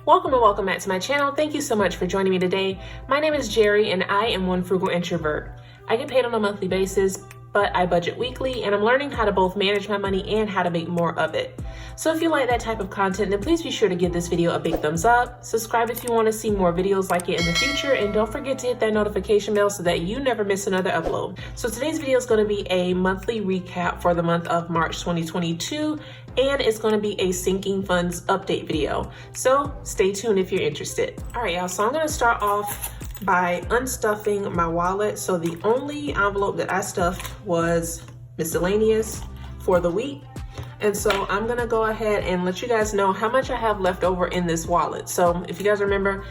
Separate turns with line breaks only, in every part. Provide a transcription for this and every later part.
Welcome and welcome back to my channel. Thank you so much for joining me today. My name is Jerry and I am one frugal introvert. I get paid on a monthly basis, but I budget weekly and I'm learning how to both manage my money and how to make more of it. So if you like that type of content, then please be sure to give this video a big thumbs up. Subscribe if you want to see more videos like it in the future, and don't forget to hit that notification bell so that you never miss another upload. So today's video is going to be a monthly recap for the month of March 2022, and it's going to be a sinking funds update video. So stay tuned if you're interested. All right, y'all, so I'm going to start off by unstuffing my wallet. So the only envelope that I stuffed was miscellaneous for the week. And so I'm gonna go ahead and let you guys know how much I have left over in this wallet. So if you guys remember,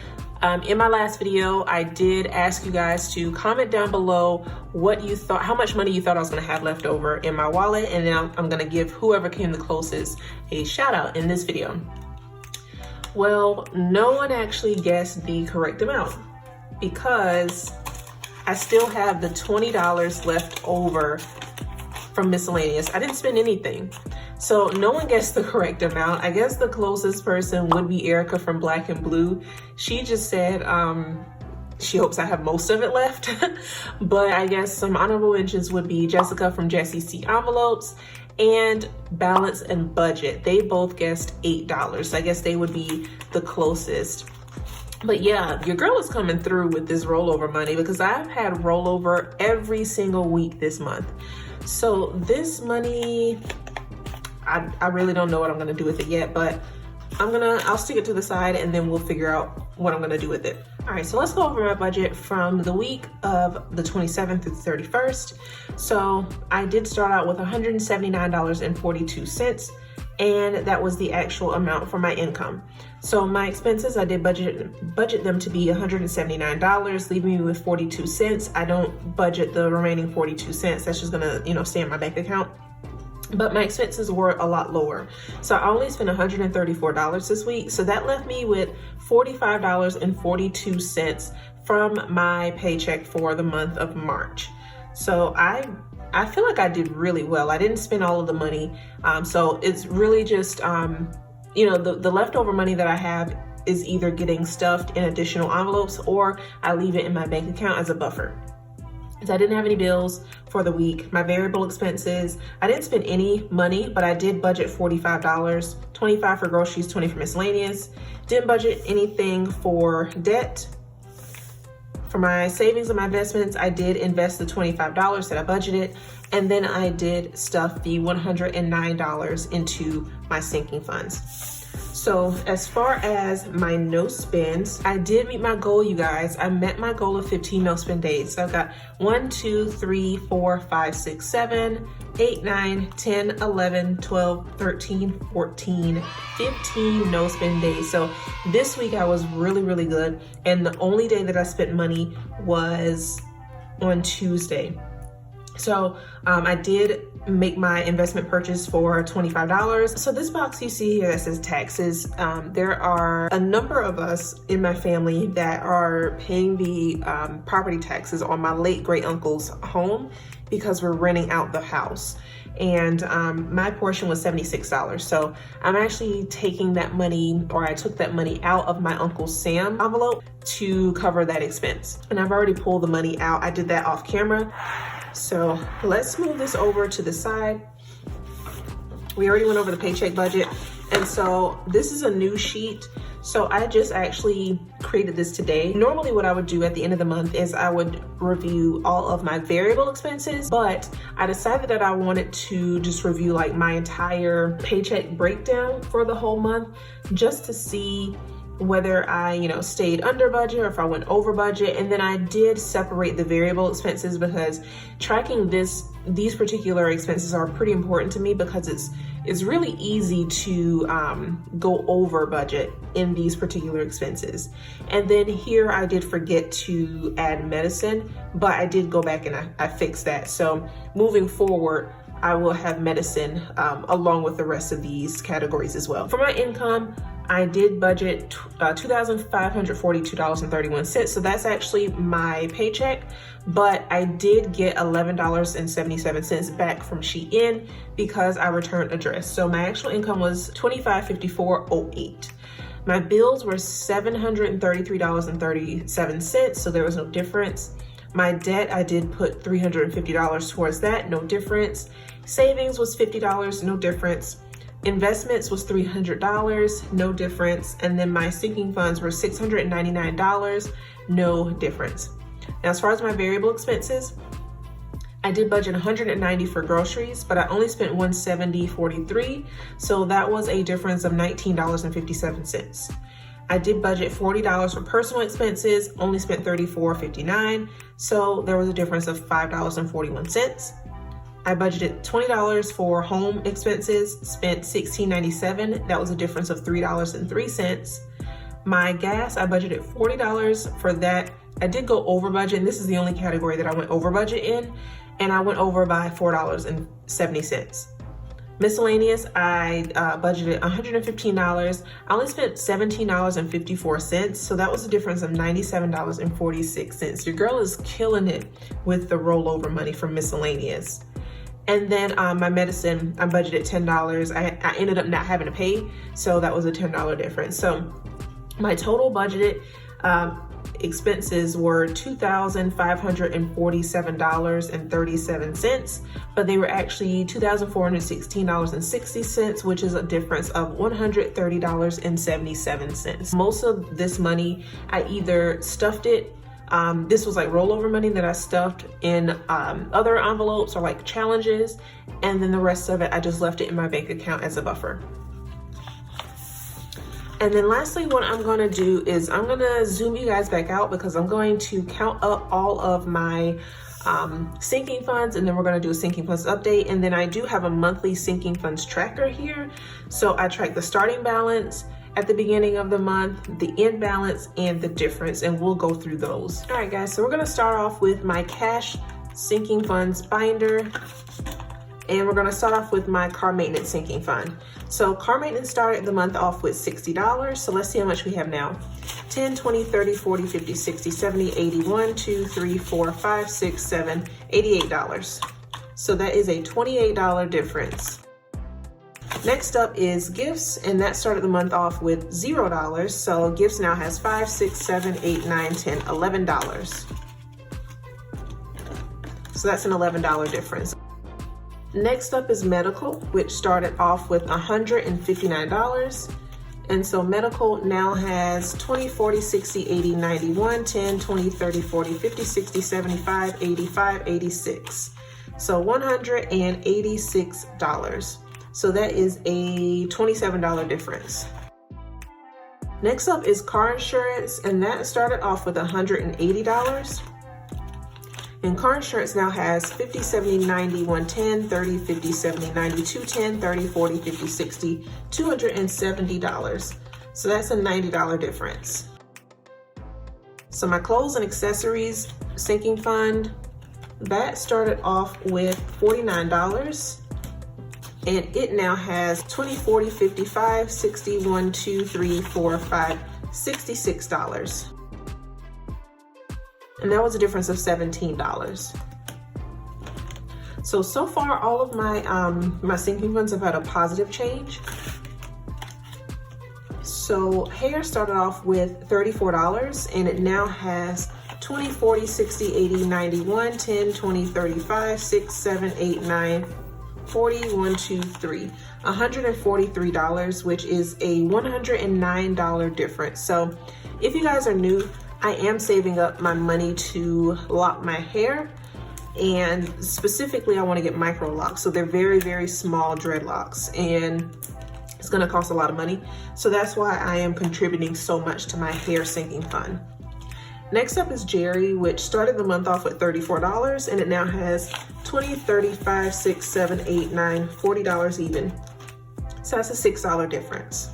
in my last video, I did ask you guys to comment down below what you thought, how much money you thought I was gonna have left over in my wallet. And then I'm gonna give whoever came the closest a shout out in this video. Well, no one actually guessed the correct amount because I still have the $20 left over from miscellaneous. I didn't spend anything. So no one guessed the correct amount. I guess the closest person would be Erica from Black and Blue. She just said she hopes I have most of it left. But I guess some honorable mentions would be Jessica from Jessie C Envelopes and Balance and Budget. They both guessed $8. So I guess they would be the closest. But yeah, your girl is coming through with this rollover money because I've had rollover every single week this month. So this money, I really don't know what I'm gonna do with it yet, but I'll stick it to the side and then we'll figure out what I'm gonna do with it. All right, so let's go over my budget from the week of the 27th through the 31st. So I did start out with $179.42, and that was the actual amount for my income. So my expenses, I did budget them to be $179, leaving me with 42 cents. I don't budget the remaining 42 cents. That's just gonna, stay in my bank account. But my expenses were a lot lower. So I only spent $134 this week. So that left me with $45.42 from my paycheck for the month of March. So I feel like I did really well. I didn't spend all of the money. So it's really just, the leftover money that I have is either getting stuffed in additional envelopes or I leave it in my bank account as a buffer. So I didn't have any bills for the week. My variable expenses, I didn't spend any money, but I did budget $45, $25 for groceries, $20 for miscellaneous. Didn't budget anything for debt. For my savings and my investments, I did invest the $25 that I budgeted, and then I did stuff the $109 into my sinking funds. So as far as my no spends, I did meet my goal, you guys. I met my goal of 15 no spend days. So I've got 1, 2, 3, 4, 5, 6, 7, 8, 9, 10, 11, 12, 13, 14, 15 no spend days. So this week I was really, really good. And the only day that I spent money was on Tuesday. So I did make my investment purchase for $25. So this box you see here that says taxes, there are a number of us in my family that are paying the property taxes on my late great uncle's home because we're renting out the house. And my portion was $76. So I'm actually taking that money, or I took that money out of my Uncle Sam envelope to cover that expense. And I've already pulled the money out. I did that off camera. So let's move this over to the side. We already went over the paycheck budget. And so this is a new sheet. So I just actually created this today. Normally what I would do at the end of the month is I would review all of my variable expenses, but I decided that I wanted to just review like my entire paycheck breakdown for the whole month just to see whether I, stayed under budget or if I went over budget. And then I did separate the variable expenses because tracking these particular expenses are pretty important to me because it's really easy to go over budget in these particular expenses. And then here I did forget to add medicine, but I did go back and I fixed that. So moving forward, I will have medicine along with the rest of these categories as well. For my income, I did budget $2,542.31. So that's actually my paycheck, but I did get $11.77 back from Shein because I returned a dress. So my actual income was $25.5408. My bills were $733.37, so there was no difference. My debt, I did put $350 towards that, no difference. Savings was $50, no difference. Investments was $300, no difference. And then my sinking funds were $699, no difference. Now, as far as my variable expenses, I did budget $190 for groceries, but I only spent $170.43, so that was a difference of $19.57. I did budget $40 for personal expenses, only spent $34.59, so there was a difference of $5.41. I budgeted $20 for home expenses, spent $16.97, that was a difference of $3.03. My gas, I budgeted $40 for that. I did go over budget, and this is the only category that I went over budget in, and I went over by $4.70. Miscellaneous, I budgeted $115. I only spent $17.54, so that was a difference of $97.46. Your girl is killing it with the rollover money from miscellaneous. And then my medicine, I budgeted $10. I ended up not having to pay, so that was a $10 difference. So my total budgeted expenses were $2,547.37, but they were actually $2,416.60, which is a difference of $130.77. Most of this money, I either stuffed it, this was like rollover money that I stuffed in other envelopes or like challenges, and then the rest of it, I just left it in my bank account as a buffer. And then lastly, what I'm gonna do is I'm gonna zoom you guys back out because I'm going to count up all of my sinking funds, and then we're gonna do a sinking funds update. And then I do have a monthly sinking funds tracker here. So I track the starting balance at the beginning of the month, the end balance, and the difference, and we'll go through those. All right, guys, so we're gonna start off with my cash sinking funds binder. And we're gonna start off with my car maintenance sinking fund. So car maintenance started the month off with $60. So let's see how much we have now. 10, 20, 30, 40, 50, 60, 70, 80, 1, 2, 3, 4, 5, 6, 7, $88. So that is a $28 difference. Next up is gifts, and that started the month off with $0. So gifts now has 5, 6, 7, 8, 9, 10, $11. So that's an $11 difference. Next up is medical, which started off with $159. And so medical now has 20, 40, 60, 80, 91, 10, 20, 30, 40, 50, 60, 75, 85, 86. So $186. So that is a $27 difference. Next up is car insurance, and that started off with $180. And car insurance now has 50, 70, 90, 110, 30, 50, 70, 90, 210, 30, 40, 50, 60, $270. So that's a $90 difference. So my clothes and accessories sinking fund, that started off with $49. And it now has 20, 40, 55, 60, 1, 2, 3, 4, 5, $66. And that was a difference of $17. So far, all of my my sinking funds have had a positive change. So hair started off with $34, and it now has 20, 40, 60, 80, 90, 1, 10, 20, 35, 6, 7, 8, 9, 40, 1, 2, 3, $143, which is a $109 difference. So if you guys are new, I am saving up my money to lock my hair, and specifically I want to get micro locks. So they're very, very small dreadlocks, and it's going to cost a lot of money. So that's why I am contributing so much to my hair sinking fund. Next up is Jerry, which started the month off with $34, and it now has 20, 35, 6, 7, 8, 9, $40 even. So that's a $6 difference.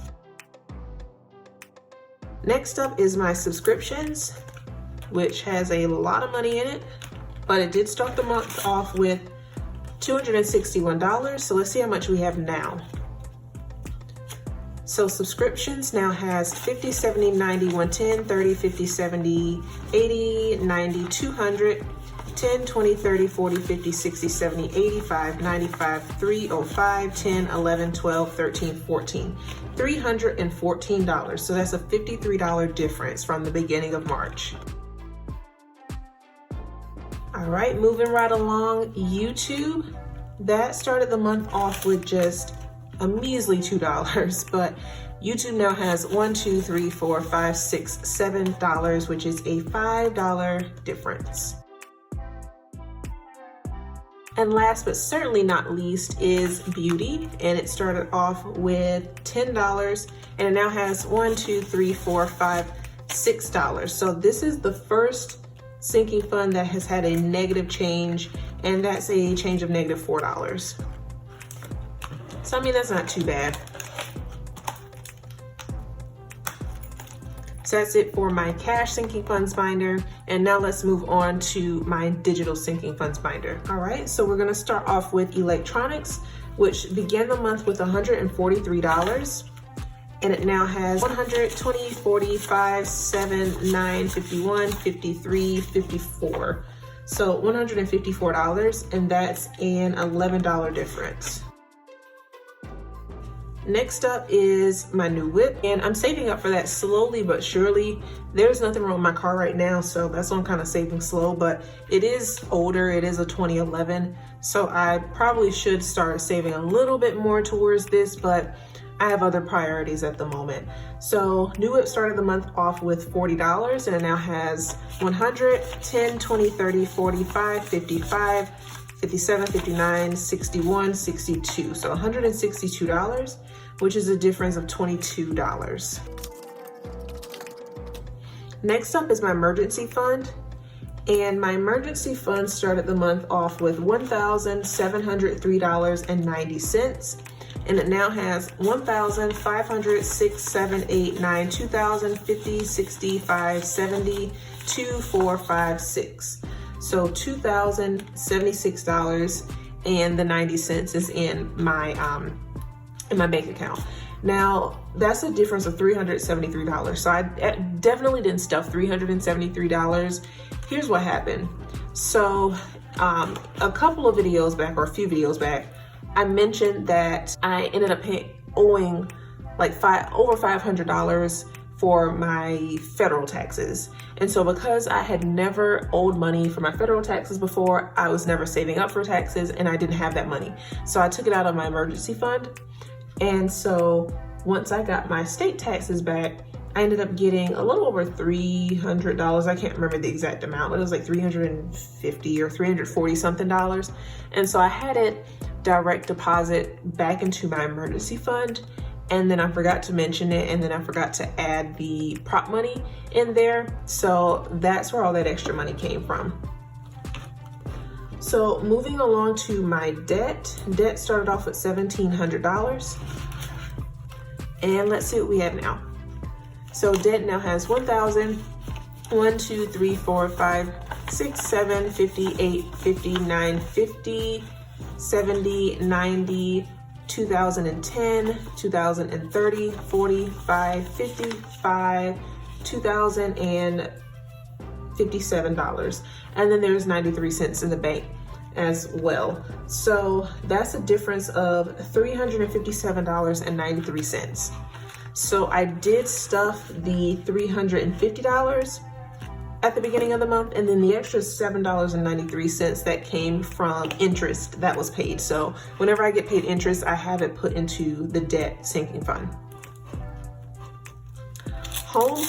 Next up is my subscriptions, which has a lot of money in it, but it did start the month off with $261. So let's see how much we have now. So subscriptions now has 50, 70, 90, 110, 30, 50, 70, 80, 90, 200, 10, 20, 30, 40, 50, 60, 70, 85, 95, 305, 10, 11, 12, 13, 14. $314. So that's a $53 difference from the beginning of March. All right, moving right along, YouTube. That started the month off with just a measly $2, but YouTube now has $1, $2, $3, $4, $5, $6, $7, which is a $5 difference. And last but certainly not least is beauty, and it started off with $10 and it now has $1, 2, 3, 4, 5, $6. So this is the first sinking fund that has had a negative change, and that's a change of negative $4. So I mean, that's not too bad. So that's it for my cash sinking funds binder. And now let's move on to my digital sinking funds binder. All right, so we're gonna start off with electronics, which began the month with $143. And it now has 120, 45, 7, 9, 51, 53, 54. So $154, and that's an $11 difference. Next up is my new whip, and I'm saving up for that slowly but surely. There's nothing wrong with my car right now, so that's why I'm kind of saving slow, but it is older. It is a 2011, so I probably should start saving a little bit more towards this, but I have other priorities at the moment. So new whip started the month off with $40, and it now has 100, 10, 20, 30, 45, 55, 57, 59, 61, 62. So $162, which is a difference of $22. Next up is my emergency fund. And my emergency fund started the month off with $1,703.90. And it now has 1,000, 500, 6, 7, 8, 9, 2,000, 50, 65, 70, 2, 4, 5, 6. So $2,076.90 is in my bank account. Now that's a difference of $373. So I definitely didn't stuff $373. Here's what happened. So a couple of videos back, or a few videos back, I mentioned that I ended up owing like over $500 for my federal taxes. And so because I had never owed money for my federal taxes before, I was never saving up for taxes, and I didn't have that money. So I took it out of my emergency fund. And so once I got my state taxes back, I ended up getting a little over $300. I can't remember the exact amount, but it was like $350 or $340 something. And so I had it direct deposit back into my emergency fund. And then I forgot to mention it, and then I forgot to add the prop money in there. So that's where all that extra money came from. So moving along to my debt. Debt started off at $1,700. And let's see what we have now. So debt now has 1,000, 1, 2, 3, 4, 5, 6, 7, 58, 59, 50, 70, 90, 2010, 2030, 45, 55, $2,057. And then there's 93 cents in the bank as well. So that's a difference of $357.93. So I did stuff the $350 at the beginning of the month, and then the extra $7.93 that came from interest that was paid. So whenever I get paid interest, I have it put into the debt sinking fund. Home,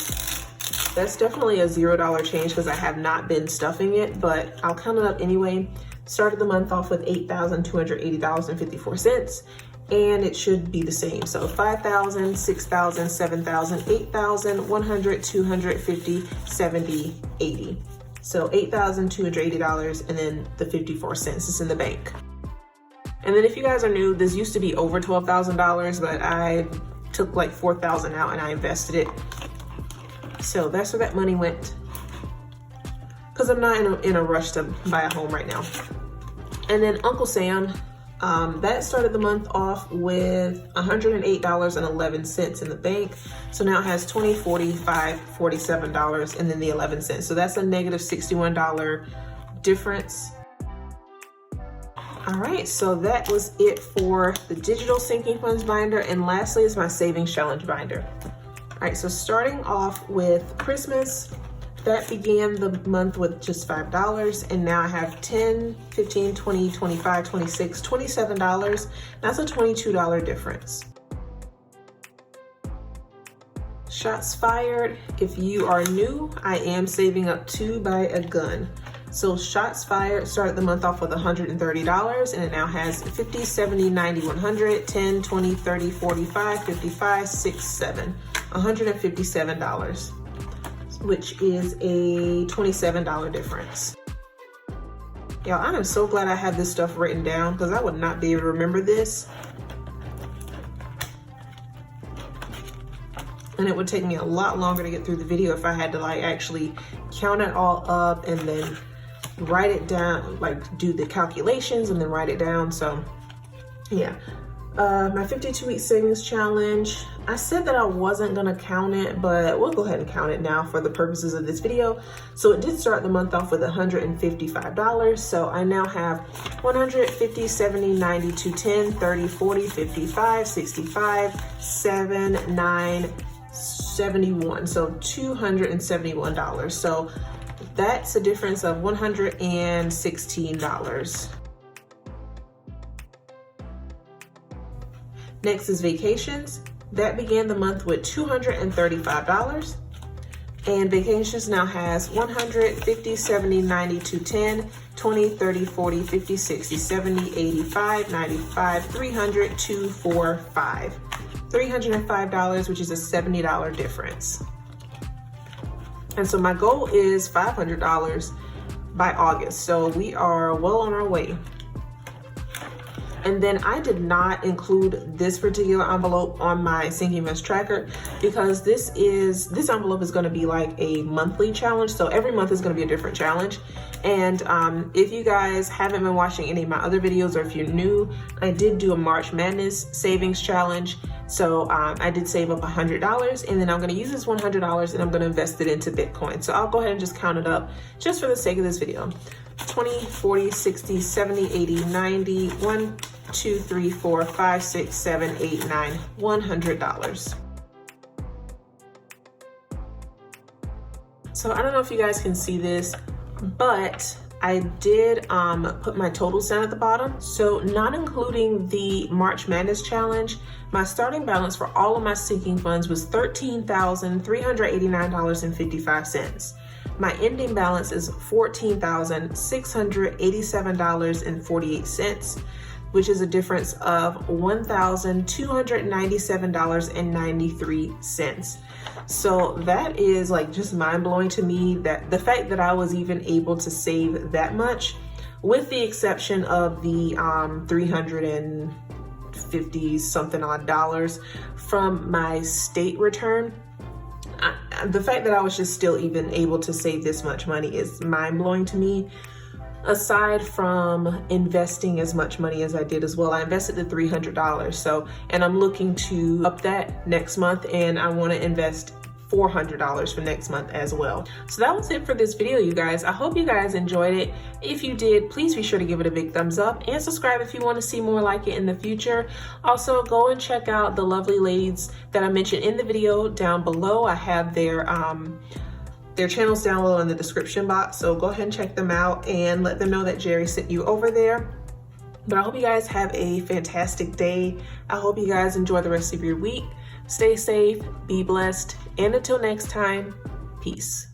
that's definitely a $0 change because I have not been stuffing it, but I'll count it up anyway. Started the month off with $8,280.54, and it should be the same. So 5,000, 6,000, 7,000, 8,000, 100, 250, 70, 80. So $8,280, and then the 54 cents is in the bank. And then if you guys are new, this used to be over $12,000, but I took like 4,000 out and I invested it. So that's where that money went, because I'm not in a rush to buy a home right now. And then Uncle Sam, that started the month off with $108.11 in the bank. So now it has $20, $45, $47, and then the 11 cents. So that's a negative $61 difference. All right, so that was it for the digital sinking funds binder. And lastly is my savings challenge binder. All right, so starting off with Christmas, that began the month with just $5, and now I have $10, $15, $20, $25, $26, $27. That's a $22 difference. Shots fired. If you are new, I am saving up to buy a gun. So shots fired started the month off with $130, and it now has 50, 70, 90, 100, 10, 20, 30, 45, 55, 6, 7, $157. Which is a $27 difference. Y'all, I am so glad I have this stuff written down because I would not be able to remember this. And it would take me a lot longer to get through the video if I had to like actually count it all up and then write it down, like do the calculations and then write it down. So yeah. My 52-week savings challenge, I said that I wasn't gonna count it, but we'll go ahead and count it now for the purposes of this video. So it did start the month off with $155. So I now have 150, 70, 90, 210, 30, 40, 55, 65, 7, 9, 71. So $271. So that's a difference of $116. Next is vacations. That began the month with $235. And vacations now has 150, 70, 90, 210, 20, 30, 40, 50, 60, 70, 85, 95, 300, 245. $305, which is a $70 difference. And so my goal is $500 by August. So we are well on our way. And then I did not include this particular envelope on my sinking funds tracker because this envelope is going to be like a monthly challenge. So every month is going to be a different challenge. And if you guys haven't been watching any of my other videos, or if you're new, I did do a March Madness savings challenge. So I did save up $100, and then I'm going to use this $100 and I'm going to invest it into Bitcoin. So I'll go ahead and just count it up just for the sake of this video. 20, 40, 60, 70, 80, 90, 1, 2, 3, 4, 5, 6, 7, 8, 9, $100. So I don't know if you guys can see this, but I did put my totals down at the bottom. So not including the March Madness challenge, my starting balance for all of my sinking funds was $13,389.55. My ending balance is $14,687.48, which is a difference of $1,297.93. So that is like just mind-blowing to me, that the fact that I was even able to save that much, with the exception of the 350 something odd dollars from my state return. The fact that I was just still even able to save this much money is mind-blowing to me. Aside from investing as much money as I did as well, I invested the $300. So, and I'm looking to up that next month, and I want to invest $400 for next month as well. So that was it for this video, you guys. I hope you guys enjoyed it. If you did, please be sure to give it a big thumbs up and subscribe if you want to see more like it in the future. Also, go and check out the lovely ladies that I mentioned in the video down below. I have their channels down below in the description box, so go ahead and check them out and let them know that Jerry sent you over there. But I hope you guys have a fantastic day. I hope you guys enjoy the rest of your week. Stay safe, be blessed, and until next time, peace.